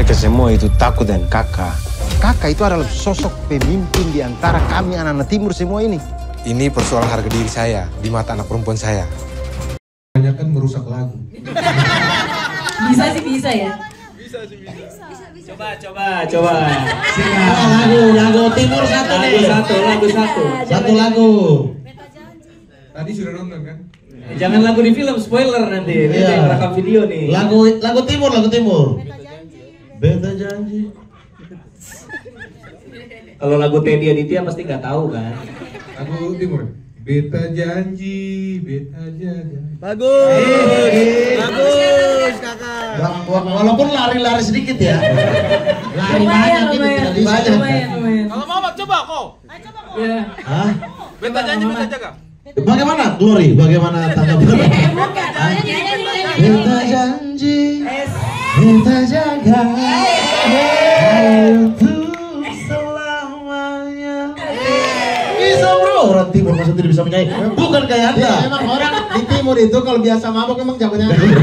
Mereka semua itu takut dan kakak. Kakak itu adalah sosok pemimpin di antara kami anak-anak timur semua ini. Ini persoalan harga diri saya di mata anak perempuan saya. Kebanyakan merusak lagu. Bisa sih, bisa ya. Bisa. Coba. Lagu timur satu nih. Lagu satu. Satu lagu. Tadi sudah nonton kan? Jangan lagu di film, spoiler nanti. Ini yang rekam video nih. Lagu timur. Beta janji. Kalau lagu Teddy Aditya pasti nggak tahu kan. Lagu timur. Beta janji, beta jaga. Bagus kakak. Walaupun lari-lari sedikit ya. Lari banyak itu tidak bisa. Lumayan. Kalau Muhammad coba kok. Ya. Hah? Beta janji, beta jaga. Bagaimana Glory? Bagaimana tanggapan? Beta janji, beta jaga. Untuk selamanya. Bisa bro, orang timur masa tidak bisa menyanyi. Bukan kayak Anda. Emang orang di timur itu kalau biasa mabok emang jago nyanyi.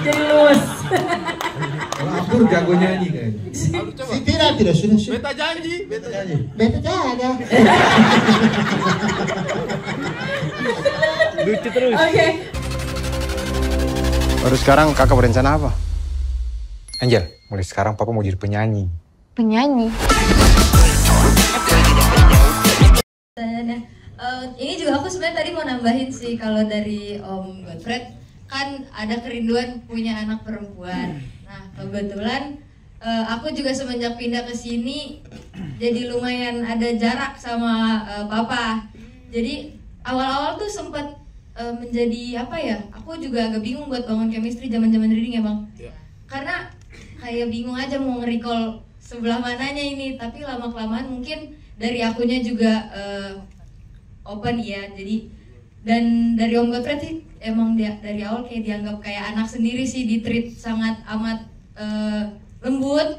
Jadi luas. Kalau Abdur jago nyanyi kayaknya. Aduh, coba. Tidak sudah. Beta janji. Beta jaga. Lucu terus. Oke. Baru sekarang kakak berencana apa? Angel, mulai sekarang papa mau jadi penyanyi. Penyanyi. Ini juga aku sebenarnya tadi mau nambahin sih, kalau dari Om Godfred kan ada kerinduan punya anak perempuan. Nah kebetulan aku juga semenjak pindah ke sini jadi lumayan ada jarak sama papa. Jadi awal-awal tuh sempat menjadi apa ya? Aku juga agak bingung buat bangun chemistry zaman-zaman reading emang. Karena kayak bingung aja mau nge-recall sebelah mananya ini, tapi lama-kelamaan mungkin dari akunya juga open ya. Jadi dan dari Om Godfred sih emang dia dari awal kayak dianggap kayak anak sendiri sih, di-treat sangat amat lembut.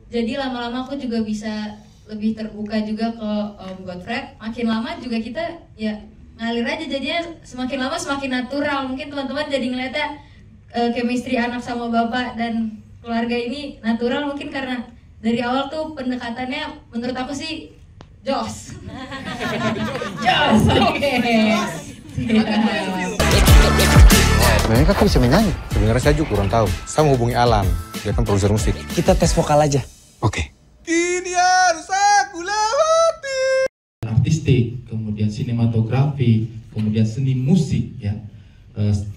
Jadi lama-lama aku juga bisa lebih terbuka juga ke Om Godfred. Makin lama juga kita ya ngalir aja, jadinya semakin lama semakin natural. Mungkin teman-teman jadi ngeliatnya chemistry anak sama bapak dan keluarga ini natural, mungkin karena dari awal tuh pendekatannya menurut aku sih jos. Jos, oke. Sebenarnya kakak bisa menyanyi. Sebenarnya saya juga kurang tahu. Saya mau hubungi Alan, dia kan produser musik. Kita tes vokal aja. Oke. Kini harus aku lewati. Artistik, kemudian sinematografi, kemudian seni musik, ya,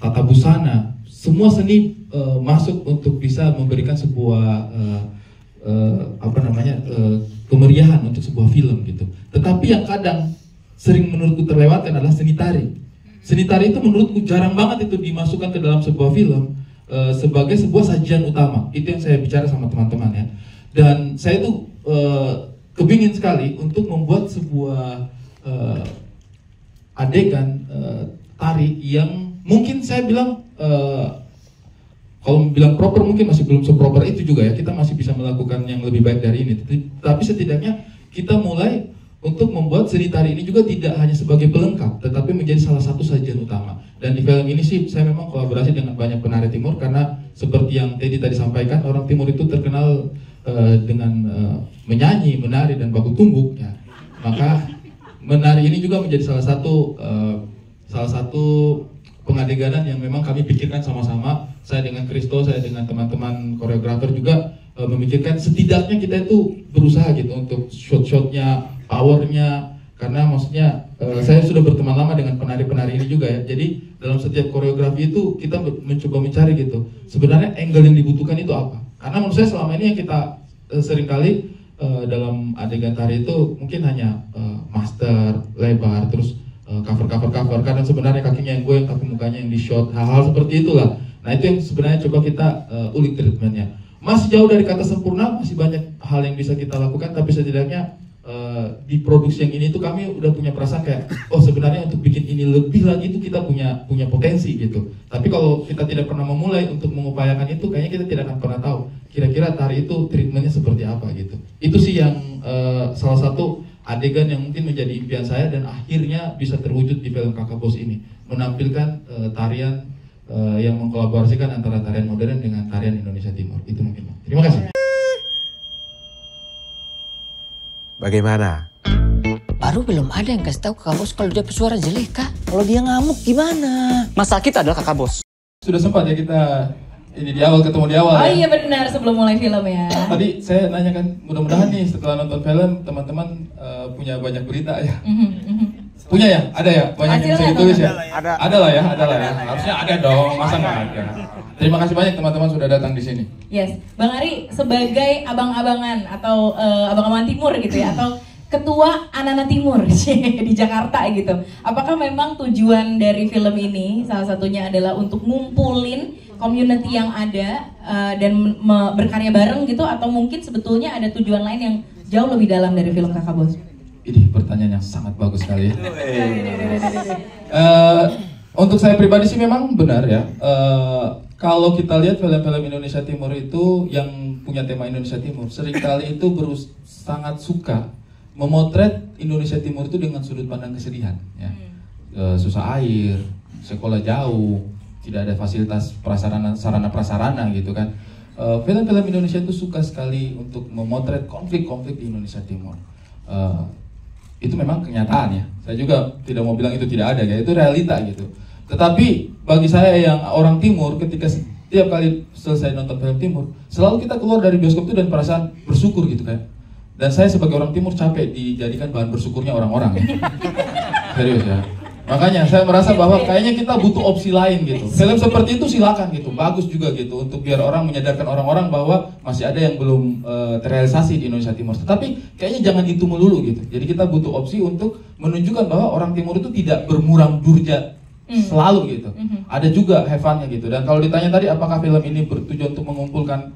tata busana, semua seni masuk untuk bisa memberikan sebuah kemeriahan untuk sebuah film gitu. Tetapi yang kadang sering menurutku terlewatkan adalah seni tari. Seni tari itu menurutku jarang banget itu dimasukkan ke dalam sebuah film sebagai sebuah sajian utama. Itu yang saya bicara sama teman-teman ya. Dan saya tuh kepingin sekali untuk membuat sebuah adegan tari yang mungkin saya bilang kalau bilang proper mungkin masih belum seproper itu juga ya. Kita masih bisa melakukan yang lebih baik dari ini. Tapi setidaknya kita mulai untuk membuat seni tari ini juga tidak hanya sebagai pelengkap, tetapi menjadi salah satu sajian utama. Dan di film ini sih saya memang kolaborasi dengan banyak penari timur, karena seperti yang Teddy tadi sampaikan, orang timur itu terkenal dengan menyanyi, menari, dan baku tumbuk ya. Maka menari ini juga menjadi salah satu pengadeganan yang memang kami pikirkan sama-sama. Saya dengan Kristo, saya dengan teman-teman koreografer juga memikirkan setidaknya kita itu berusaha gitu untuk shot-shotnya, powernya, karena maksudnya saya sudah berteman lama dengan penari-penari ini juga ya. Jadi dalam setiap koreografi itu kita mencoba mencari gitu sebenarnya angle yang dibutuhkan itu apa. Karena menurut saya selama ini yang kita seringkali dalam adegan tari itu mungkin hanya master, lebar, terus cover. Karena sebenarnya kakinya yang goyang, kaki mukanya yang di shot, hal-hal seperti itulah. Nah itu yang sebenarnya coba kita ulik treatmentnya. Masih jauh dari kata sempurna, masih banyak hal yang bisa kita lakukan, tapi setidaknya di produksi yang ini tuh kami udah punya perasaan kayak, oh sebenarnya untuk bikin ini lebih lagi itu kita punya potensi gitu. Tapi kalau kita tidak pernah memulai untuk mengupayakan itu, kayaknya kita tidak akan pernah tahu kira-kira tari itu treatmentnya seperti apa gitu. Itu sih yang salah satu adegan yang mungkin menjadi impian saya dan akhirnya bisa terwujud di film Kakak Bos ini, menampilkan tarian yang mengkolaborasikan antara tarian modern dengan tarian Indonesia Timur. Itu mungkin. Terima kasih. Bagaimana? Baru belum ada yang kasih tahu kakak bos kalau dia pesuara jelek, Kak. Kalau dia ngamuk gimana? Masalah kita adalah kakak bos. Sudah sempat ya kita ini di awal ketemu di awal. Oh ya? iya benar, sebelum mulai film ya. Tadi saya nanya kan, mudah-mudahan nih setelah nonton film teman-teman punya banyak berita ya. Punya ya? Ada ya? Banyak yang bisa ditulis ya? Ada lah ya. Harusnya ada dong, masa nggak ada? Terima kasih banyak teman-teman sudah datang di sini. Yes, Bang Ari sebagai abang-abangan atau abang-abangan timur gitu ya, atau ketua anak-anak timur di Jakarta gitu. Apakah memang tujuan dari film ini salah satunya adalah untuk ngumpulin community yang ada dan berkarya bareng gitu, atau mungkin sebetulnya ada tujuan lain yang jauh lebih dalam dari film Kakak Bos? Ini pertanyaan yang sangat bagus sekali. Untuk saya pribadi sih memang benar ya. Kalau kita lihat film-film Indonesia Timur itu yang punya tema Indonesia Timur, seringkali itu sangat suka memotret Indonesia Timur itu dengan sudut pandang kesedihan. Ya. Susah air, sekolah jauh, tidak ada fasilitas sarana-prasarana gitu kan. Film-film Indonesia itu suka sekali untuk memotret konflik-konflik di Indonesia Timur. Itu memang kenyataan ya. Saya juga tidak mau bilang itu tidak ada, ya. Itu realita gitu. Tetapi bagi saya yang orang Timur, ketika setiap kali selesai nonton film Timur, selalu kita keluar dari bioskop itu dan perasaan bersyukur gitu kan. Dan saya sebagai orang Timur capek dijadikan bahan bersyukurnya orang-orang ya. Serius ya. Makanya saya merasa bahwa kayaknya kita butuh opsi lain gitu. Film seperti itu silakan gitu, bagus juga gitu untuk biar orang menyadarkan orang-orang bahwa masih ada yang belum terrealisasi di Indonesia Timur. Tetapi kayaknya jangan itu melulu gitu. Jadi kita butuh opsi untuk menunjukkan bahwa orang Timur itu tidak bermuram durja selalu gitu. Ada juga have fun-nya gitu. Dan kalau ditanya tadi apakah film ini bertujuan untuk mengumpulkan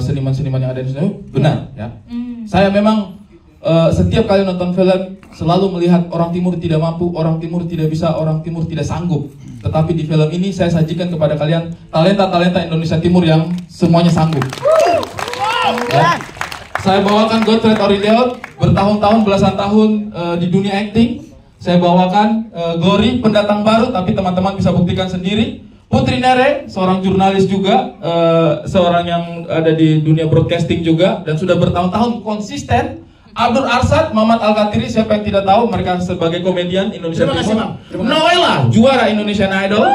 seniman-seniman yang ada di Indonesia, benar ya. Saya memang setiap kali nonton film selalu melihat orang Timur tidak mampu, orang Timur tidak bisa, orang Timur tidak sanggup. Tetapi di film ini saya sajikan kepada kalian talenta-talenta Indonesia Timur yang semuanya sanggup. Ya. Saya bawakan Godfred Aurilio, bertahun-tahun, belasan tahun di dunia acting. Saya bawakan Glory, pendatang baru, tapi teman-teman bisa buktikan sendiri. Putri Nere, seorang jurnalis juga, seorang yang ada di dunia broadcasting juga, dan sudah bertahun-tahun konsisten. Abdur Arsad, Mamat Al-Katiri, siapa yang tidak tahu, mereka sebagai komedian Indonesia Timur. Noella, juara Indonesian Idol.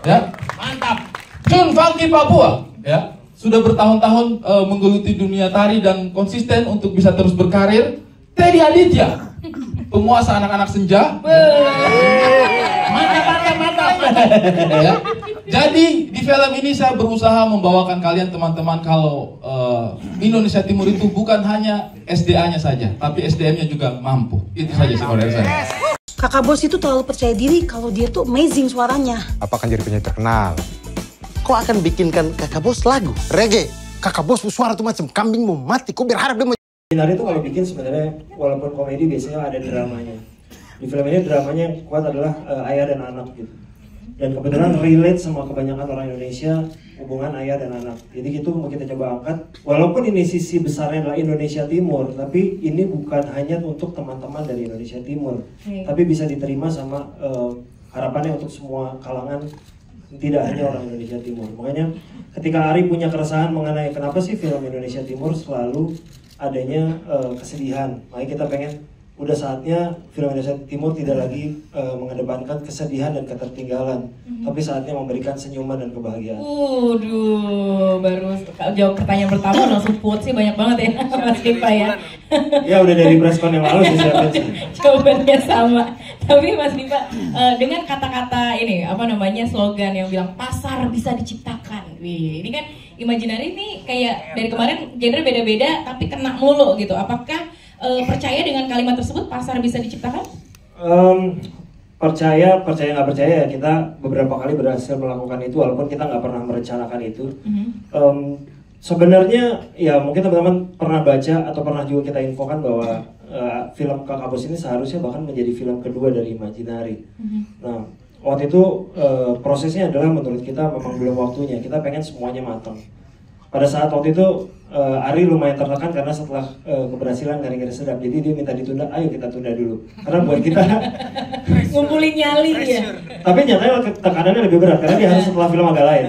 Ya, mantap. Jun Funky Papua, ya, sudah bertahun-tahun menggeluti dunia tari dan konsisten untuk bisa terus berkarir. Teddy Aditya, penguasa anak-anak senja. Mantap. Ya. Jadi di film ini saya berusaha membawakan kalian teman-teman kalau Indonesia Timur itu bukan hanya SDA-nya saja, tapi SDM-nya juga mampu. Itu saja sih dari saya. Kakak Bos itu terlalu percaya diri kalau dia tuh amazing suaranya. Apa akan jadi penyanyi terkenal? Kok akan bikinkan Kakak Bos lagu reggae? Kakak Bos suara tuh macam kambing mau mati. Kok berharap dia mau... Binari itu kalau bikin sebenarnya walaupun komedi biasanya ada dramanya. Di film ini dramanya yang kuat adalah ayah dan anak gitu. Dan kebetulan relate sama kebanyakan orang Indonesia hubungan ayah dan anak. Jadi gitu mau kita coba angkat. Walaupun ini sisi besarnya adalah Indonesia Timur, tapi ini bukan hanya untuk teman-teman dari Indonesia Timur, tapi bisa diterima sama harapannya untuk semua kalangan, tidak hanya orang Indonesia Timur. Makanya ketika Ari punya keresahan mengenai kenapa sih film Indonesia Timur selalu adanya kesedihan, makanya kita pengen udah saatnya film Indonesia Timur tidak lagi mengedepankan kesedihan dan ketertinggalan, tapi saatnya memberikan senyuman dan kebahagiaan. Baru jawab pertanyaan pertama langsung put sih banyak banget ya Mas Vipa ya. Ya udah dari preskon yang lalu sih siapin. Jawabannya sama. Tapi Mas Vipa dengan kata-kata ini apa namanya slogan yang bilang pasar bisa diciptakan. Wih, ini kan Imaginary ini kayak dari kemarin genre beda-beda tapi kena mulu gitu. Apakah percaya dengan kalimat tersebut pasar bisa diciptakan? Percaya nggak percaya ya, kita beberapa kali berhasil melakukan itu walaupun kita nggak pernah merencanakan itu. Sebenarnya ya mungkin teman-teman pernah baca atau pernah juga kita infokan bahwa film Kakak Bos ini seharusnya bahkan menjadi film kedua dari Imaginary. Nah waktu itu prosesnya adalah menurut kita memang belum waktunya, kita pengen semuanya matang. pada saat waktu itu Ari lumayan tertekan karena setelah keberhasilan Ngeri-Ngeri Sedap, jadi dia minta ditunda, ayo kita tunda dulu karena buat kita ngumpulin nyali ya. Tapi nyatanya tekanannya lebih berat karena dia harus setelah film agak lain.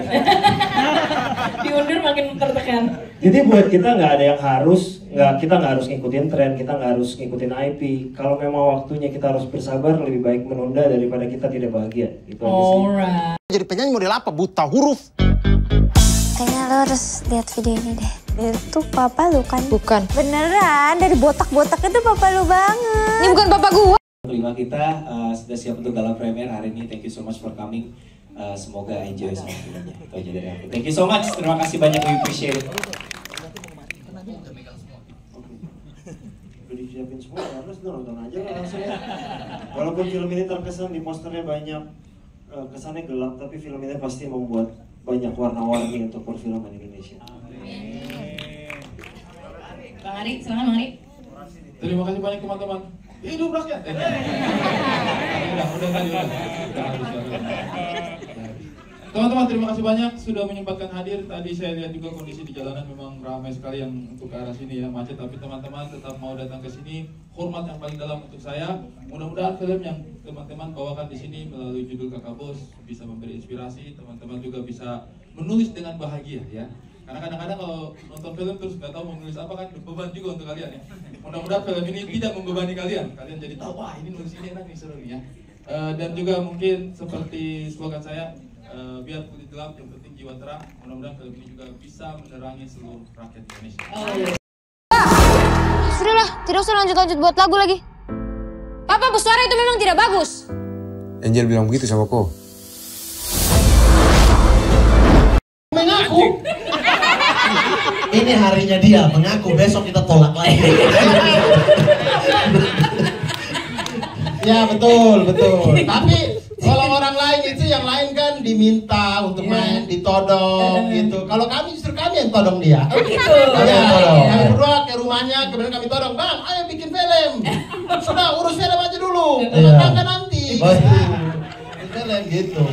Diundur makin tertekan. Jadi buat kita nggak ada yang harus, kita nggak harus ngikutin tren, kita nggak harus ngikutin IP. Kalau memang waktunya kita harus bersabar, lebih baik menunda daripada kita tidak bahagia. Gitu aja sih. Alright. Jadi penyanyi model apa? Buta huruf. Kayaknya lo harus lihat video ini deh. Itu papa lu kan? Bukan. Beneran, dari botak-botak itu papa lu banget. Ini bukan papa gua. Kelima kita sudah siap untuk gala premier hari ini. Thank you so much for coming. Semoga enjoy sama filmnya. Itu aja dari aku. Thank you so much. Terima kasih banyak. We appreciate it. Udah disiapin semua, harus nonton aja lah langsung ya. Walaupun film ini terkesan di posternya banyak kesannya gelap, tapi film ini pasti membuat banyak warna-warni untuk perfilman Indonesia. Bang Ari, silakan Bang Ari. Terima kasih banyak teman-teman. Hidup rakyat. Udah. Teman-teman, terima kasih banyak sudah menyempatkan hadir. Tadi saya lihat juga kondisi di jalanan memang ramai sekali yang untuk ke arah sini ya, macet. Tapi teman-teman tetap mau datang ke sini. Hormat yang paling dalam untuk saya. Mudah-mudahan film yang teman-teman bawakan di sini melalui judul Kakak Bos bisa memberi inspirasi. Teman-teman juga bisa menulis dengan bahagia ya. Karena kadang-kadang kalau nonton film terus nggak tahu mau menulis apa kan beban juga untuk kalian ya. Mudah-mudahan film ini tidak membebani kalian. Kalian jadi tahu, wah ini nulis ini enak nih, seru nih ya. Dan juga mungkin seperti slogan saya, biar kulit gelap yang penting jiwa terang. Mudah-mudahan film ini juga bisa menerangi seluruh rakyat Indonesia. Sudahlah, tidak usah lanjut-lanjut buat lagu lagi. Papa bersuara itu memang tidak bagus. Angel bilang begitu sama kau. Mengaku. Ini harinya dia mengaku, besok kita tolak lagi. Ya betul. Tapi kalau orang lain itu yang lain kan diminta untuk main, ditodong gitu. Kalau kami justru kami yang todong dia. Oh gitu. Kami berdua ke rumahnya, kemudian kami todong, bang, ayo bikin film. Sudah urus film aja dulu, tangga nanti. Bikin film gitu.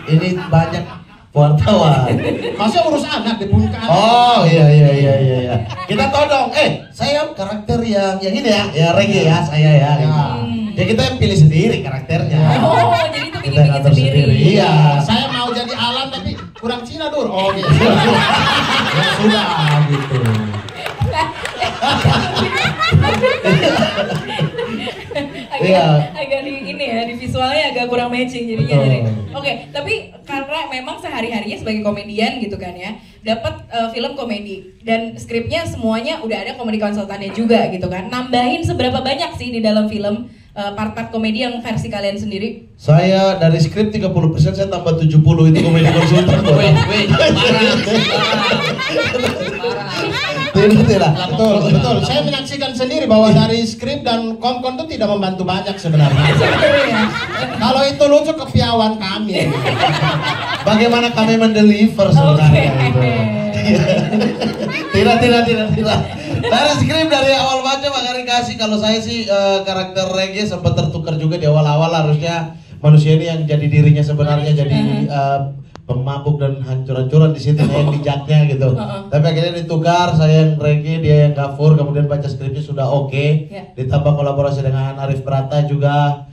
Ini banyak wartawan. Masa urus anak di puncak. Oh iya. Kita todong. Saya karakter yang ini ya reggae ya saya ya. Ya kita yang pilih sendiri karakternya. Oh, jadi itu kita ngatur sendiri. Iya. Saya mau jadi Alan tapi kurang Cina dur. Oh gitu. Ya sudah gitu. Agak di ini ya, di visualnya agak kurang matching jadinya dari. Oke, tapi karena memang sehari-harinya sebagai komedian gitu kan ya, dapat film komedi dan skripnya semuanya udah ada komedi konsultannya juga gitu kan. Nambahin seberapa banyak sih di dalam film part-part komedi yang versi kalian sendiri? Saya dari skrip 30%, saya tambah 70 itu komedi konsultan. Tidak. Betul. Saya menyaksikan sendiri bahwa dari skrip dan kon itu tidak membantu banyak sebenarnya. Kalau itu lucu kepiawan kami. Bagaimana kami mendeliver sebenarnya itu. Tidak. Dari skrip dari awal baca Pak Ari kasih, kalau saya sih karakter reggae sempat tertukar juga di awal-awal, harusnya manusia ini yang jadi dirinya sebenarnya jadi pemabuk dan hancur-hancuran di situ yang bijaknya gitu. Tapi akhirnya ditukar, saya yang reggae, dia yang gafur, kemudian baca skripnya sudah oke. Ditambah kolaborasi dengan Arif Brata juga.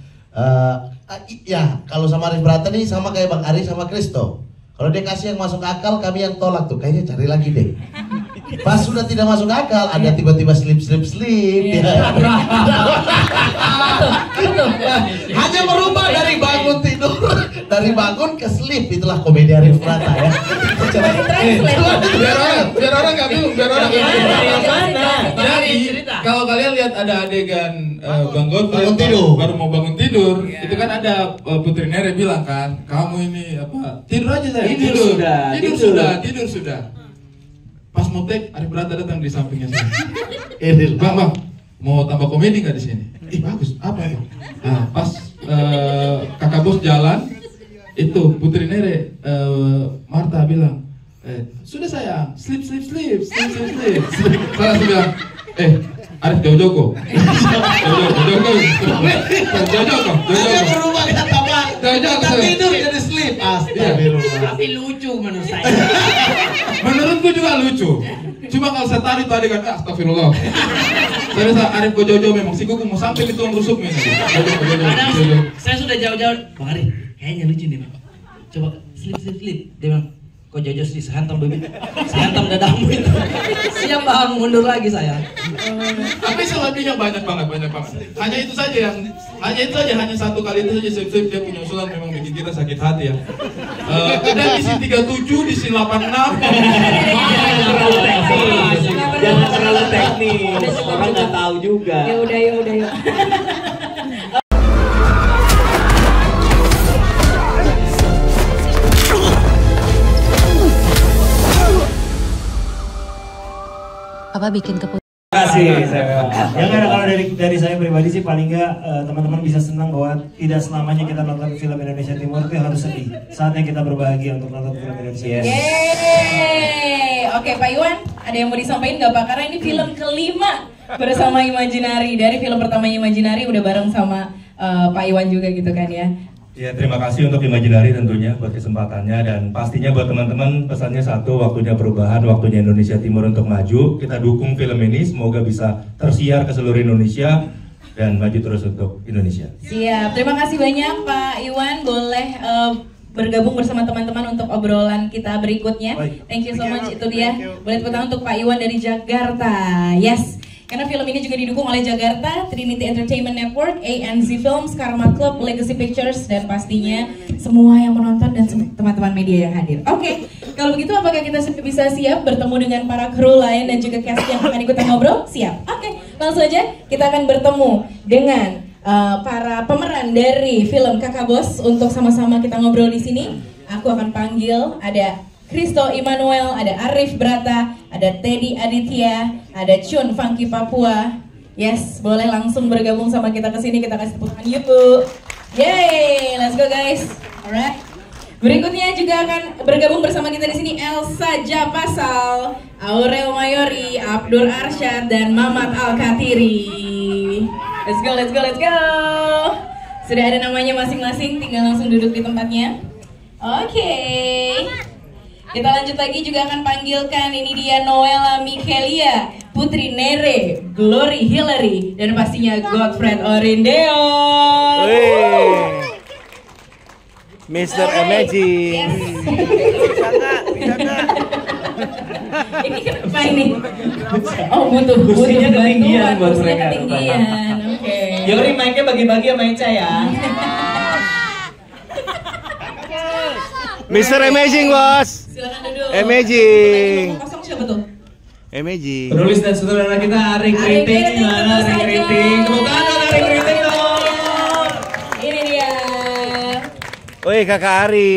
Ya kalau sama Arif Brata nih sama kayak Bang Ari sama Kristo. Kalau dia kasih yang masuk akal, kami yang tolak tuh. Kayaknya cari lagi deh. Pas sudah tidak masuk akal, ada tiba-tiba slip. Hanya merubah dari bangun tidur, dari bangun ke slip, itulah komedi Arif Brata ya. Biar orang nggak bingung, biar orang nggak bingung. Jadi kalau kalian lihat ada adegan Bang Godfrey baru mau bangun tidur, itu kan ada Putri Nere bilang kan, kamu ini apa? Tidur aja saya. Tidur sudah. Pas mau take, Arif Brata datang di sampingnya saya. Bang, mau tambah komedi nggak di sini? Ih bagus, apa itu? Nah, pas kakak bos jalan, itu Putri Nere, Marta bilang, sudah sayang, slip. Saya langsung bilang, Arif jauh-jauh. Jauh-jauh. Berubah kata Bang. Tidur jadi slip. Astagfirullah. Tapi lucu menurut saya. Menurutku juga lucu. Cuma kalau saya tarik tuh adegan, astagfirullah. Saya rasa Arif Jojo memang si kuku mau sampai ke tuang rusuk nih. Kadang saya sudah jauh-jauh, Bang Arif, kayaknya lucu nih Bang. Coba slip. Dia bilang, kok Jojo sih sehantam begitu? Sehantam dadamu itu. Siap Bang, mundur lagi saya. Tapi selebihnya banyak banget. Hanya itu saja hanya satu kali itu saja slip dia punya usulan memang bikin kita sakit hati ya. Dan di scene 37, di scene 86. Jangan terlalu teknis, orang nggak tahu juga. Ya udah yuk. Papa bikin keputusan. Terima kasih. Ya kan kalau dari saya pribadi sih paling nggak teman-teman bisa senang bahwa tidak selamanya kita nonton film Indonesia Timur itu harus sedih. Saatnya kita berbahagia untuk nonton film Indonesia. Yeay. Oke Pak Iwan, ada yang mau disampaikan nggak Pak? Karena ini film kelima bersama Imaginary. Dari film pertama Imaginary udah bareng sama Pak Iwan juga gitu kan ya. Ya, terima kasih untuk Imaginary tentunya buat kesempatannya, dan pastinya buat teman-teman pesannya satu, waktunya perubahan, waktunya Indonesia Timur untuk maju. Kita dukung film ini, semoga bisa tersiar ke seluruh Indonesia dan maju terus untuk Indonesia. Siap, terima kasih banyak Pak Iwan, boleh bergabung bersama teman-teman untuk obrolan kita berikutnya. Thank you so much, itu dia. Boleh tepuk tangan untuk Pak Iwan dari Jakarta. Yes. Karena film ini juga didukung oleh Jakarta, Trinity Entertainment Network, ANZ Films, Karma Club, Legacy Pictures, dan pastinya semua yang menonton dan teman-teman media yang hadir. Oke, kalau begitu apakah kita bisa siap bertemu dengan para kru lain dan juga cast yang akan ikutan ngobrol? Siap. Oke, langsung aja kita akan bertemu dengan para pemeran dari film Kakak Bos untuk sama-sama kita ngobrol di sini. Aku akan panggil ada Kristo Immanuel, ada Arif Brata, ada Teddy Aditya, ada Chun Funky Papua. Yes, boleh langsung bergabung sama kita ke sini. Kita kasih tepuk tangan yuk. Yay, let's go guys. Alright. Berikutnya juga akan bergabung bersama kita di sini Elsa Japasal, Aurel Mayori, Abdur Arsyad, dan Mamat Al-Katiri. Let's go. Sudah ada namanya masing-masing, tinggal langsung duduk di tempatnya. Oke. Kita lanjut lagi, juga akan panggilkan ini dia Noella Michelia, Putri Nere, Glory Hillary, dan pastinya Godfred Orindeo. Mr. Amazing. Bisa nggak? Ini kenapa ini? Oh butuh kursinya ketinggian buat mereka. Ketinggian, oke. Yori mic-nya bagi-bagi sama Eca ya. Mr. Amazing bos. Silakan duduk. Amazing. Kosong siapa tuh? Amazing. Penulis dan saudara kita Ari Kriting, gimana Ari Kriting? Tepuk tangan dong Ari Kriting dong. Ini dia. Woi Kakak Ari.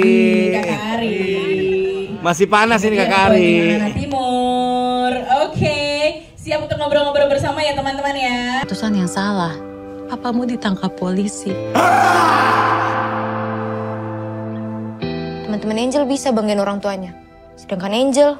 Kakak Ari. Masih panas ini Kakak Ari. Anak Timur. Oke, siap untuk ngobrol-ngobrol bersama ya teman-teman ya. Keputusan yang salah. Papamu ditangkap polisi. Teman-teman Angel bisa banggain orang tuanya. Sedangkan Angel